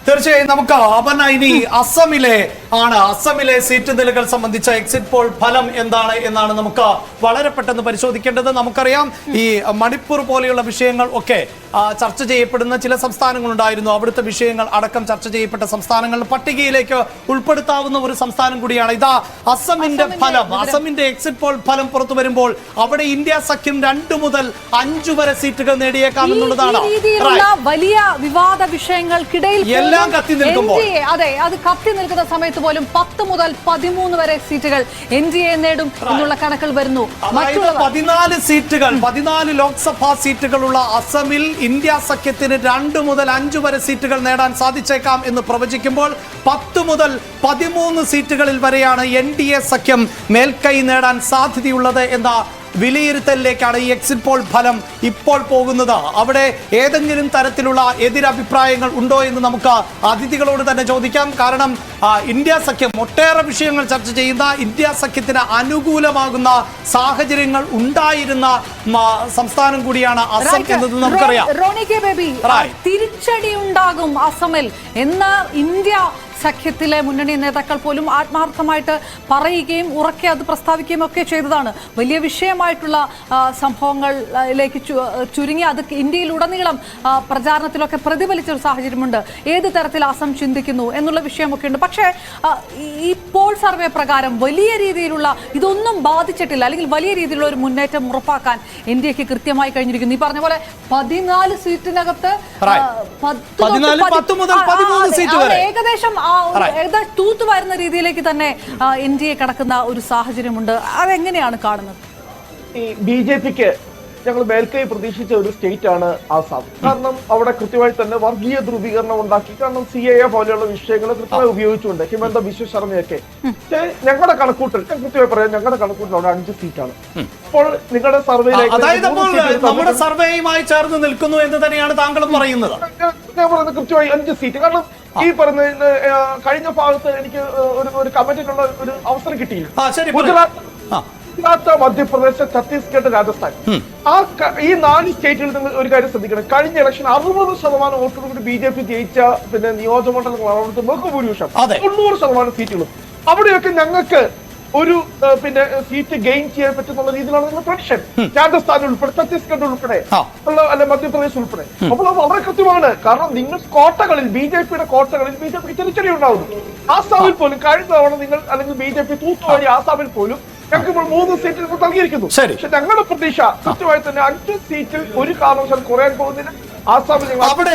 തീർച്ചയായും നമുക്ക് അപർണ ഇനി അസമിലെ സീറ്റ് നിലകൾ സംബന്ധിച്ച എക്സിറ്റ് പോൾ ഫലം എന്താണ് എന്നാണ് നമുക്ക് വളരെ പെട്ടെന്ന് പരിശോധിക്കേണ്ടത്. നമുക്കറിയാം ഈ മണിപ്പൂർ പോലെയുള്ള വിഷയങ്ങൾ ഒക്കെ ചർച്ച ചെയ്യപ്പെടുന്ന ചില സംസ്ഥാനങ്ങളുണ്ടായിരുന്നു. അവിടുത്തെ വിഷയങ്ങൾ അടക്കം ചർച്ച ചെയ്യപ്പെട്ട സംസ്ഥാനങ്ങൾ പട്ടികയിലേക്ക് ഉൾപ്പെടുത്താവുന്ന ഒരു സംസ്ഥാനം കൂടിയാണ്. ഇതാ അസമിന്റെ എക്സിറ്റ് പോൾ ഫലം പുറത്തു വരുമ്പോൾ അവിടെ ഇന്ത്യ സഖ്യം 2 മുതൽ 5 വരെ സീറ്റുകൾ നേടിയേക്കാം എന്നുള്ളതാണ്. വലിയ വിവാദ വിഷയങ്ങൾക്കിടയിൽ എല്ലാം കത്തി നിൽക്കുമ്പോൾ അതെ, അത് കത്തി നിൽക്കുന്ന സമയത്ത് പോലും 10 മുതൽ 13 വരെ സീറ്റുകൾ NDA നേടും എന്നുള്ള കണക്കുകൾ വരുന്നു. 14 ലോക്സഭാ സീറ്റുകളുള്ള അസമിൽ ഇന്ത്യ സഖ്യത്തിന് 2 മുതൽ 5 വരെ സീറ്റുകൾ നേടാൻ സാധിച്ചേക്കാം എന്ന് പ്രവചിക്കുമ്പോൾ 10 മുതൽ 13 സീറ്റുകളിൽ വരെയാണ് NDA സഖ്യം മേൽക്കൈ നേടാൻ സാധ്യതയുള്ളത് എന്ന വിലയിരുത്തലിലേക്കാണ് ഈ എക്സിറ്റ് പോൾ ഫലം ഇപ്പോൾ പോകുന്നത്. അവിടെ ഏതെങ്കിലും തരത്തിലുള്ള എതിരഭിപ്രായങ്ങൾ ഉണ്ടോ എന്ന് നമുക്ക് അതിഥികളോട് തന്നെ ചോദിക്കാം. കാരണം ഇന്ത്യ സഖ്യം ഒട്ടേറെ വിഷയങ്ങൾ ചർച്ച ചെയ്യുന്ന ഇന്ത്യ സഖ്യത്തിന് അനുകൂലമാകുന്ന സാഹചര്യങ്ങൾ ഉണ്ടായിരുന്ന സംസ്ഥാനം കൂടിയാണ് അസം എന്നത് നമുക്കറിയാം. തിരിച്ചടി ഉണ്ടാകും അസമിൽ എന്ന ഇന്ത്യ സഖ്യത്തിലെ മുന്നണി നേതാക്കൾ പോലും ആത്മാർത്ഥമായിട്ട് പറയുകയും ഉറക്കെ അത് പ്രസ്താവിക്കുകയും ഒക്കെ ചെയ്തതാണ്. വലിയ വിഷയമായിട്ടുള്ള സംഭവങ്ങളിലേക്ക് ചുരുങ്ങി അത് ഇന്ത്യയിലുടനീളം പ്രചാരണത്തിലൊക്കെ പ്രതിഫലിച്ചൊരു സാഹചര്യമുണ്ട്. ഏത് തരത്തിൽ അസം ചിന്തിക്കുന്നു എന്നുള്ള വിഷയമൊക്കെ ഉണ്ട്. പക്ഷേ ഈ പോൾ സർവേ പ്രകാരം വലിയ രീതിയിലുള്ള ഇതൊന്നും ബാധിച്ചിട്ടില്ല, അല്ലെങ്കിൽ വലിയ രീതിയിലുള്ള ഒരു മുന്നേറ്റം ഉറപ്പാക്കാൻ ഇന്ത്യക്ക് കൃത്യമായി കഴിഞ്ഞിരിക്കുന്നു. ഈ പറഞ്ഞ പോലെ 14 സീറ്റിനകത്ത് ഏകദേശം തൂത്തു വരുന്ന രീതിയിലേക്ക് തന്നെ ഇന്ത്യയെ കടക്കുന്ന ഒരു സാഹചര്യമുണ്ട്. അതെങ്ങനെയാണ് കാണുന്നത്? ഈ BJPക്ക് ഞങ്ങൾ മേൽക്കൈ പ്രതീക്ഷിച്ച ഒരു സ്റ്റേറ്റ് ആണ് ആസാം. കാരണം അവിടെ കൃത്യമായി തന്നെ വർഗീയ ധ്രുവീകരണം ഉണ്ടാക്കി. കാരണം CAA പോലെയുള്ള വിഷയങ്ങൾ കൃത്യമായി ഉപയോഗിച്ചുകൊണ്ട് ഹിമന്ത ബിശ്വ ശർമ്മയൊക്കെ. ഞങ്ങളുടെ കണക്കൂട്ടൽ ഞാൻ കൃത്യമായി പറയാം, ഞങ്ങളുടെ കണക്കൂട്ടൽ അവിടെ 5 സീറ്റാണ്. അപ്പോൾ നിങ്ങളുടെ സർവേയിലേക്ക് നമ്മുടെ സർവേയുമായി ചേർന്ന് നിൽക്കുന്നു എന്ന് തന്നെയാണ് താങ്കളും പറയുന്നത്. ഞാൻ പറയുന്നത് കൃത്യമായി 5 സീറ്റ്. കാരണം ഈ പറയുന്ന കഴിഞ്ഞ ഭാഗത്ത് എനിക്ക് ഒരു കമന്റിനുള്ള ഒരു അവസരം കിട്ടിയില്ല. ഗുജറാത്ത്, മധ്യപ്രദേശ്, ഛത്തീസ്ഗഡ്, രാജസ്ഥാൻ ഈ 4 സ്റ്റേറ്റുകളിൽ നിങ്ങൾ ഒരു കാര്യം ശ്രദ്ധിക്കണം. കഴിഞ്ഞ ഇലക്ഷൻ 60% വോട്ടോടുകൂടി BJP ജയിച്ച നിയോജകമണ്ഡലങ്ങളാണ് ബഹുഭൂരിപക്ഷം 90% സീറ്റുകളും. അവിടെയൊക്കെ ഞങ്ങൾക്ക് ഒരു സീറ്റ് ഗെയിൻ ചെയ്യാൻ പറ്റുന്ന രീതിയിലാണ് നിങ്ങൾ പ്രഡിക്ഷൻ. രാജസ്ഥാൻ ഉൾപ്പെടെ, ഛത്തീസ്ഗഡ് ഉൾപ്പെടെ, അല്ലെ മധ്യപ്രദേശ് ഉൾപ്പെടെ. അപ്പോൾ അത് വളരെ കൃത്യമാണ്. കാരണം നിങ്ങൾ കോട്ടകളിൽ BJPയുടെ കോട്ടകളിൽ BJPക്ക് തിരിച്ചടി ഉണ്ടാവുന്നു. ആസാമിൽ പോലും കഴിഞ്ഞ തവണ നിങ്ങൾ അല്ലെങ്കിൽ BJP തൂത്തുവാരി ആസാമിൽ പോലും ഞങ്ങൾക്ക് ഇപ്പോൾ 3 സീറ്റിൽ നൽകിയിരിക്കുന്നു. പക്ഷെ ഞങ്ങളുടെ പ്രതീക്ഷ കൃത്യമായി തന്നെ 5 സീറ്റിൽ ഒരു കാരണവശാലും കുറയാൻ പോകുന്നില്ല. അവിടെ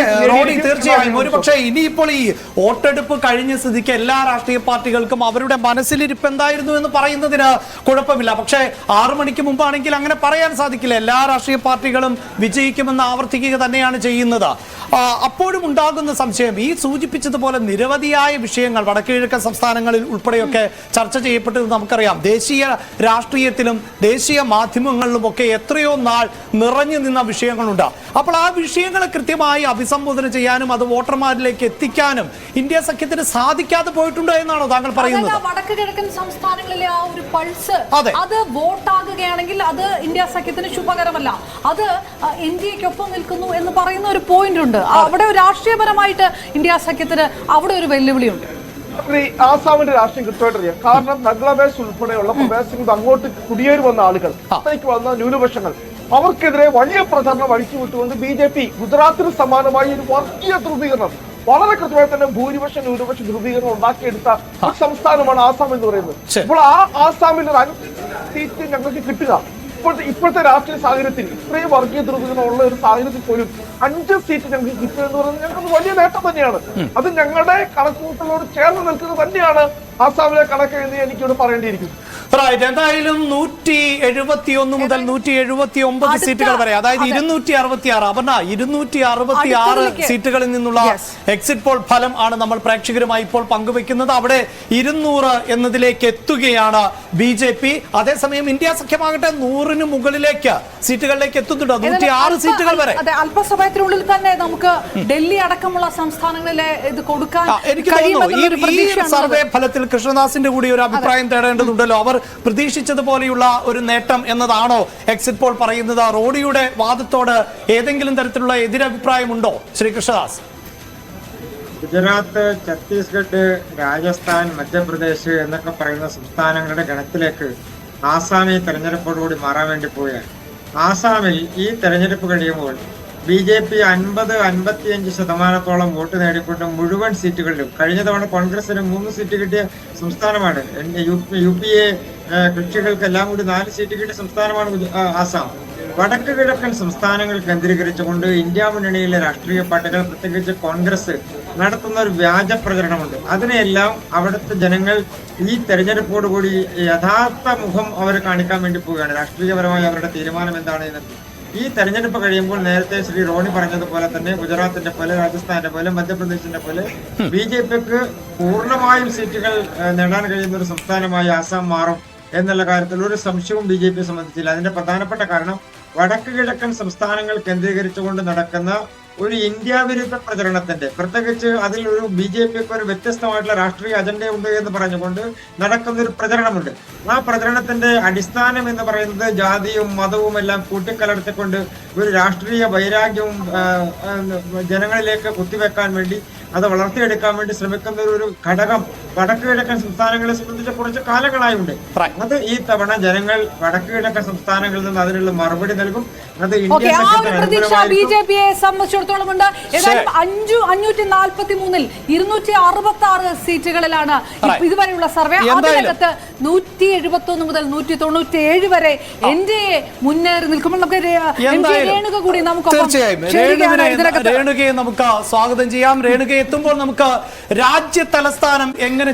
തീർച്ചയായും ഒരുപക്ഷെ ഇനിയിപ്പോൾ ഈ വോട്ടെടുപ്പ് കഴിഞ്ഞ സ്ഥിതിക്ക് എല്ലാ രാഷ്ട്രീയ പാർട്ടികൾക്കും അവരുടെ മനസ്സിലിരിപ്പ് എന്തായിരുന്നു എന്ന് പറയുന്നതിന് കുഴപ്പമില്ല. പക്ഷേ 6 മണിക്ക് മുമ്പാണെങ്കിൽ അങ്ങനെ പറയാൻ സാധിക്കില്ല. എല്ലാ രാഷ്ട്രീയ പാർട്ടികളും വിജയിക്കുമെന്ന് ആവർത്തിക്കുക തന്നെയാണ് ചെയ്യുന്നത്. അപ്പോഴും ഉണ്ടാകുന്ന സംശയം, ഈ സൂചിപ്പിച്ചതുപോലെ നിരവധിയായ വിഷയങ്ങൾ വടക്കുകിഴക്കൻ സംസ്ഥാനങ്ങളിൽ ഉൾപ്പെടെയൊക്കെ ചർച്ച ചെയ്യപ്പെട്ടത് നമുക്കറിയാം. ദേശീയ രാഷ്ട്രീയത്തിലും ദേശീയ മാധ്യമങ്ങളിലും ഒക്കെ എത്രയോ നാൾ നിറഞ്ഞു നിന്ന വിഷയങ്ങളുണ്ട്. അപ്പോൾ ആ വിഷയങ്ങളെ കൃത്യമായി അഭിസംബോധന ചെയ്യാനും അത് വോട്ടർമാരിലേക്ക് എത്തിക്കാനും ഇന്ത്യ സഖ്യത്തിന് സാധിക്കാതെ പോയിട്ടുണ്ടോ എന്നാണോ താങ്കൾ പറയുന്നത്? വടക്ക് കിഴക്കൻ സംസ്ഥാനങ്ങളിലെ ആ ഒരു പൾസ് അത് വോട്ടാകുകയാണെങ്കിൽ അത് ഇന്ത്യ സഖ്യത്തിന് ശുഭകരമല്ല. അത് ഇന്ത്യക്കൊപ്പം നിൽക്കുന്നു എന്ന് പറയുന്ന ഒരു പോയിന്റ് ഉണ്ട്. അവിടെ രാഷ്ട്രീയപരമായിട്ട് ഇന്ത്യ സഖ്യത്തിന് അവിടെ ഒരു വെല്ലുവിളിയുണ്ട്. ആസാമിന്റെ രാഷ്ട്രീയം കൃത്യമായിട്ട് അറിയാം. കാരണം ബംഗ്ലാദേശ് ഉൾപ്പെടെയുള്ള പ്രദേശങ്ങളിൽ അങ്ങോട്ട് കുടിയേറി വന്ന ആളുകൾ, അവിടേക്ക് വന്ന ന്യൂനപക്ഷങ്ങൾ, അവർക്കെതിരെ വലിയ പ്രചാരണം അഴിച്ചുവിട്ടുകൊണ്ട് BJP ഗുജറാത്തിന് സമാനമായി ഒരു വർഗീയ ധ്രുവീകരണം, വളരെ കൃത്യമായി തന്നെ ഭൂരിപക്ഷ ന്യൂനപക്ഷ ധ്രുവീകരണം ഉണ്ടാക്കിയെടുത്ത ഒരു സംസ്ഥാനമാണ് ആസാം എന്ന് പറയുന്നത്. അപ്പോൾ ആ ആസാമിൽ ഒരു 5 സീറ്റ് ഞങ്ങൾക്ക് കിട്ടുക ഇപ്പോഴത്തെ രാഷ്ട്രീയ സാഹചര്യത്തിൽ, ഇത്രയും വർഗീയ ധ്രുവീകരണം ഉള്ള ഒരു സാഹചര്യത്തിൽ പോലും 5 സീറ്റ് ഞങ്ങൾക്ക് കിട്ടുക എന്ന് പറയുന്നത് ഞങ്ങൾക്ക് വലിയ നേട്ടം തന്നെയാണ്. അത് ഞങ്ങളുടെ കണക്കുകൂട്ടലോട് ചേർന്ന് നിൽക്കുന്നത് തന്നെയാണ് ആസാമിലെ കണക്ക് എന്ന് എനിക്കിവിടെ പറയേണ്ടിയിരിക്കുന്നു. എന്തായാലും 171 മുതൽ 179 സീറ്റുകൾ വരെ, അതായത് 266 അപർണ 266 സീറ്റുകളിൽ നിന്നുള്ള എക്സിറ്റ് പോൾ ഫലം ആണ് നമ്മൾ പ്രേക്ഷകരുമായി ഇപ്പോൾ പങ്കുവെക്കുന്നത്. അവിടെ 200 എന്നതിലേക്ക് എത്തുകയാണ് BJP. അതേസമയം ഇന്ത്യ സഖ്യമാകട്ടെ 100-ന് മുകളിലേക്ക് സീറ്റുകളിലേക്ക് എത്തുന്നുണ്ട്, 106 സീറ്റുകൾ വരെ. അല്പസമയത്തിനുള്ളിൽ തന്നെ നമുക്ക് ഡൽഹി അടക്കമുള്ള സംസ്ഥാനങ്ങളിലെ ഇത് കൊടുക്കാൻ എനിക്ക് തോന്നുന്നു. ഈ സർവേ ഫലത്തിൽ കൃഷ്ണദാസിന്റെ കൂടി ഒരു അഭിപ്രായം തേടേണ്ടതുണ്ടല്ലോ. അവർ പ്രതീക്ഷിച്ചതുപോലെയുള്ള ഒരു നേട്ടം എന്നതാണോ എക്സിറ്റ് പോൾ പറയുന്നത്? റോഡിയുടെ വാദത്തോട് ഏതെങ്കിലും തരത്തിലുള്ള എതിരഭിപ്രായമുണ്ടോ ശ്രീ കൃഷ്ണദാസ്? ഗുജറാത്ത്, ഛത്തീസ്ഗഡ്, രാജസ്ഥാൻ, മധ്യപ്രദേശ് എന്നൊക്കെ പറയുന്ന സംസ്ഥാനങ്ങളുടെ ഗണത്തിലേക്ക് ആസാം ഈ തെരഞ്ഞെടുപ്പോടുകൂടി മാറാൻ വേണ്ടി പോവുകയാണ്. ആസാമിൽ ഈ തെരഞ്ഞെടുപ്പ് കഴിയുമ്പോൾ BJP 50-55% വോട്ട് നേടിക്കൊണ്ട് മുഴുവൻ സീറ്റുകളിലും, കഴിഞ്ഞ തവണ കോൺഗ്രസിന് 3 സീറ്റ് കിട്ടിയ സംസ്ഥാനമാണ്. UPA കക്ഷികൾക്കെല്ലാം കൂടി 4 സീറ്റ് കിട്ടിയ സംസ്ഥാനമാണ് ആസാം. വടക്ക് കിഴക്കൻ സംസ്ഥാനങ്ങൾ കേന്ദ്രീകരിച്ചുകൊണ്ട് ഇന്ത്യ മുന്നണിയിലെ രാഷ്ട്രീയ പാർട്ടികൾ, പ്രത്യേകിച്ച് കോൺഗ്രസ് നടത്തുന്ന ഒരു വ്യാജ പ്രചരണമുണ്ട്. അതിനെല്ലാം അവിടുത്തെ ജനങ്ങൾ ഈ തെരഞ്ഞെടുപ്പോടുകൂടി യഥാർത്ഥ മുഖം അവർ കാണിക്കാൻ വേണ്ടി പോവുകയാണ്. രാഷ്ട്രീയപരമായി അവരുടെ തീരുമാനം എന്താണ് എന്നത് ഈ തെരഞ്ഞെടുപ്പ് കഴിയുമ്പോൾ നേരത്തെ ശ്രീ റോണി പറഞ്ഞതുപോലെ തന്നെ ഗുജറാത്തിന്റെ പോലെ, രാജസ്ഥാന്റെ പോലെ, മധ്യപ്രദേശിന്റെ പോലെ BJPക്ക് പൂർണ്ണമായും സീറ്റുകൾ നേടാൻ കഴിയുന്ന ഒരു സംസ്ഥാനമായി ആസാം മാറും എന്നുള്ള കാര്യത്തിൽ ഒരു സംശയവും BJPയെ സംബന്ധിച്ചില്ല. അതിന്റെ പ്രധാനപ്പെട്ട കാരണം വടക്ക് കിഴക്കൻ സംസ്ഥാനങ്ങൾ കേന്ദ്രീകരിച്ചുകൊണ്ട് നടക്കുന്ന ഒരു ഇന്ത്യ വിരുദ്ധ പ്രചരണത്തിന്റെ, പ്രത്യേകിച്ച് അതിൽ ഒരു BJPക്ക് ഒരു വ്യത്യസ്തമായിട്ടുള്ള രാഷ്ട്രീയ അജണ്ടയുണ്ട് എന്ന് പറഞ്ഞുകൊണ്ട് നടക്കുന്ന ഒരു പ്രചരണമുണ്ട്. ആ പ്രചരണത്തിന്റെ അടിസ്ഥാനം എന്ന് പറയുന്നത് ജാതിയും മതവും എല്ലാം കൂട്ടിക്കലർത്തിക്കൊണ്ട് ഒരു രാഷ്ട്രീയ വൈരാഗ്യവും ജനങ്ങളിലേക്ക് കുത്തിവെക്കാൻ വേണ്ടി, അത് വളർത്തിയെടുക്കാൻ വേണ്ടി ശ്രമിക്കുന്ന ഒരു ഘടകം വടക്ക് കിഴക്കൻ സംസ്ഥാനങ്ങളെ സംബന്ധിച്ച് കുറച്ച് കാലങ്ങളായുണ്ട്. അത് ഈ തവണ ജനങ്ങൾ വടക്ക് കിഴക്കൻ സംസ്ഥാനങ്ങളിൽ നിന്ന് അതിനുള്ള മറുപടി നൽകും. അത് ഇന്ത്യ BJPയെ സംബന്ധിച്ചിടത്തോളം ഉണ്ട്. ഏതായാലും 543-ൽ 266 സീറ്റുകളിലാണ് ഇതുവരെയുള്ള സർവേ. അതിനകത്ത് 171 മുതൽ 197 വരെ NDA മുന്നേറി നിൽക്കുമ്പോൾ നമുക്ക് രേണുക കൂടി തീർച്ചയായും രേണുകയെ നമുക്ക് സ്വാഗതം ചെയ്യാം. രേണുക എത്തുമ്പോൾ നമുക്ക് രാജ്യ തലസ്ഥാനം എങ്ങനെ